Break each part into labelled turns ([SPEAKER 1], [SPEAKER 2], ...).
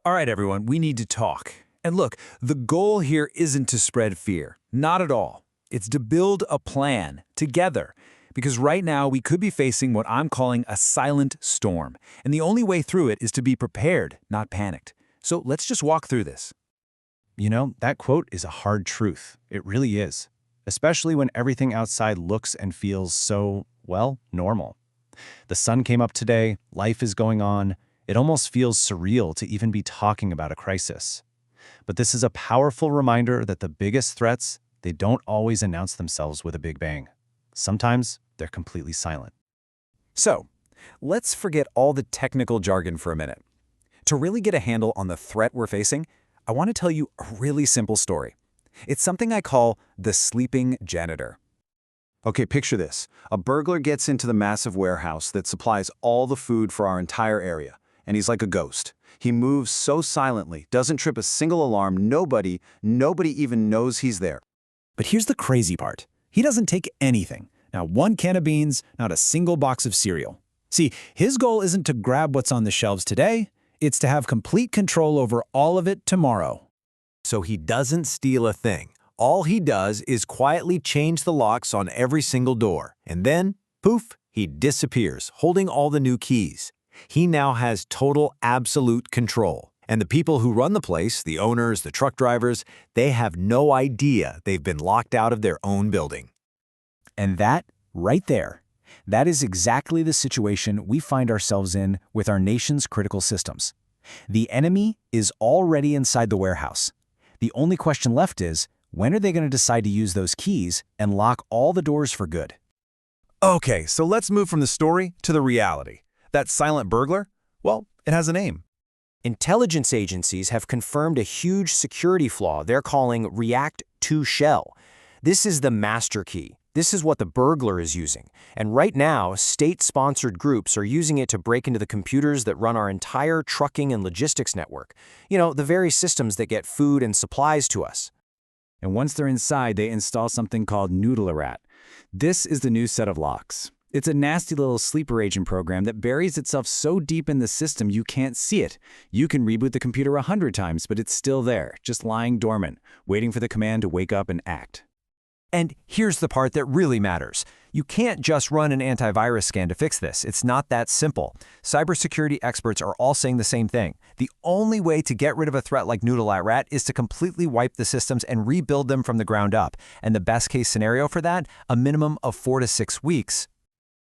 [SPEAKER 1] All right, everyone, we need to talk. And look, the goal here isn't to spread fear. Not at all. It's to build a plan together. Because right now, we could be facing what I'm calling a silent storm. And the only way through it is to be prepared, not panicked. So let's just walk through this.
[SPEAKER 2] You know, that quote is a hard truth. It really is. Especially when everything outside looks and feels so, well, normal. The sun came up today, life is going on. It almost feels surreal to even be talking about a crisis. But this is a powerful reminder that the biggest threats, they don't always announce themselves with a big bang. Sometimes they're completely silent.
[SPEAKER 1] So, let's forget all the technical jargon for a minute. To really get a handle on the threat we're facing, I want to tell you a really simple story. It's something I call the sleeping janitor. Okay, picture this. A burglar gets into the massive warehouse that supplies all the food for our entire area, and he's like a ghost. He moves so silently, doesn't trip a single alarm, nobody even knows he's there.
[SPEAKER 3] But here's the crazy part. He doesn't take anything. Not one can of beans, not a single box of cereal. See, his goal isn't to grab what's on the shelves today, it's to have complete control over all of it tomorrow.
[SPEAKER 4] So he doesn't steal a thing. All he does is quietly change the locks on every single door. And then, poof, he disappears, holding all the new keys. He now has total, absolute control. And the people who run the place, the owners, the truck drivers, they have no idea they've been locked out of their own building.
[SPEAKER 3] And that, right there, that is exactly the situation we find ourselves in with our nation's critical systems. The enemy is already inside the warehouse. The only question left is, when are they going to decide to use those keys and lock all the doors for good?
[SPEAKER 1] Okay, so let's move from the story to the reality. That silent burglar? Well, it has a name.
[SPEAKER 5] Intelligence agencies have confirmed a huge security flaw they're calling React to Shell. This is the master key. This is what the burglar is using. And right now, state-sponsored groups are using it to break into the computers that run our entire trucking and logistics network. You know, the very systems that get food and supplies to us.
[SPEAKER 1] And once they're inside, they install something called Noodle-A-Rat. This is the new set of locks. It's a nasty little sleeper agent program that buries itself so deep in the system you can't see it. You can reboot the computer 100 times, but it's still there, just lying dormant, waiting for the command to wake up and act.
[SPEAKER 5] And here's the part that really matters. You can't just run an antivirus scan to fix this. It's not that simple. Cybersecurity experts are all saying the same thing. The only way to get rid of a threat like Noodle-A-Rat is to completely wipe the systems and rebuild them from the ground up. And the best case scenario for that, a minimum of 4 to 6 weeks.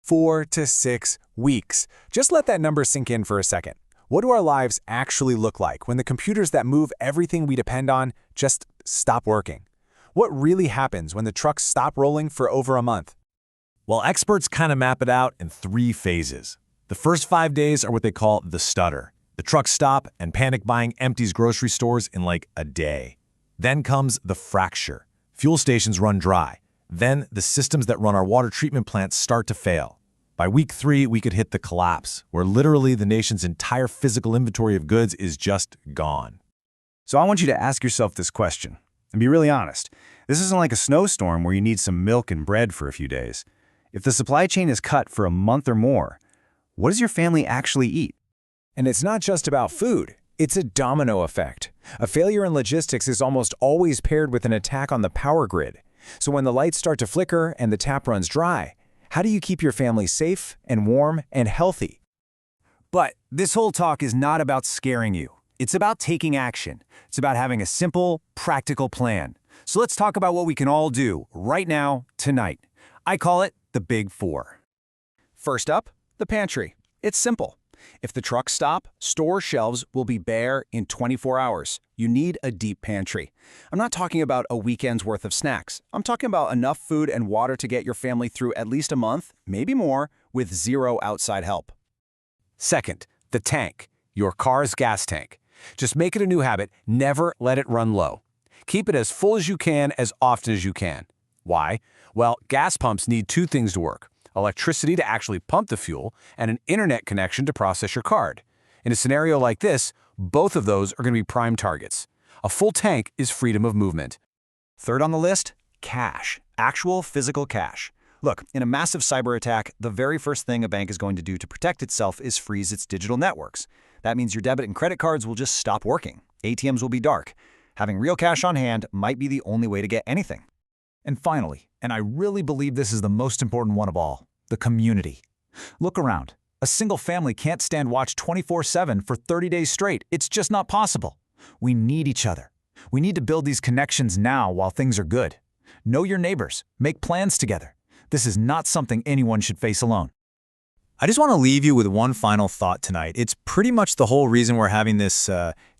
[SPEAKER 6] 4 to 6 weeks. Just let that number sink in for a second. What do our lives actually look like when the computers that move everything we depend on just stop working? What really happens when the trucks stop rolling for over a month?
[SPEAKER 4] Well, experts kind of map it out in 3 phases. The first 5 days are what they call the stutter. The trucks stop and panic buying empties grocery stores in like a day. Then comes the fracture. Fuel stations run dry. Then the systems that run our water treatment plants start to fail. By week 3, we could hit the collapse, where literally the nation's entire physical inventory of goods is just gone.
[SPEAKER 2] So I want you to ask yourself this question, and be really honest. This isn't like a snowstorm where you need some milk and bread for a few days. If the supply chain is cut for a month or more, what does your family actually eat?
[SPEAKER 3] And it's not just about food. It's a domino effect. A failure in logistics is almost always paired with an attack on the power grid. So when the lights start to flicker and the tap runs dry, how do you keep your family safe and warm and healthy?
[SPEAKER 1] But this whole talk is not about scaring you. It's about taking action. It's about having a simple, practical plan. So let's talk about what we can all do right now, tonight. I call it the Big Four. First up, the pantry. It's simple. If the trucks stop, store shelves will be bare in 24 hours. You need a deep pantry. I'm not talking about a weekend's worth of snacks. I'm talking about enough food and water to get your family through at least a month, maybe more, with zero outside help. Second, the tank. Your car's gas tank. Just make it a new habit. Never let it run low. Keep it as full as you can, as often as you can. Why? Well, gas pumps need 2 things to work: electricity to actually pump the fuel, and an internet connection to process your card. In a scenario like this, both of those are going to be prime targets. A full tank is freedom of movement. Third on the list, cash. Actual physical cash. Look, in a massive cyber attack, the very first thing a bank is going to do to protect itself is freeze its digital networks. That means your debit and credit cards will just stop working. ATMs will be dark. Having real cash on hand might be the only way to get anything.
[SPEAKER 3] And finally, and I really believe this is the most important one of all, the community. Look around. A single family can't stand watch 24/7 for 30 days straight. It's just not possible. We need each other. We need to build these connections now while things are good. Know your neighbors. Make plans together. This is not something anyone should face alone.
[SPEAKER 2] I just want to leave you with one final thought tonight. It's pretty much the whole reason we're having this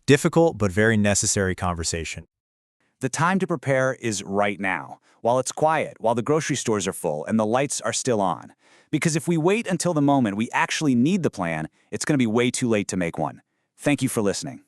[SPEAKER 2] difficult but very necessary conversation.
[SPEAKER 3] The time to prepare is right now, while it's quiet, while the grocery stores are full and the lights are still on. Because if we wait until the moment we actually need the plan, it's going to be way too late to make one. Thank you for listening.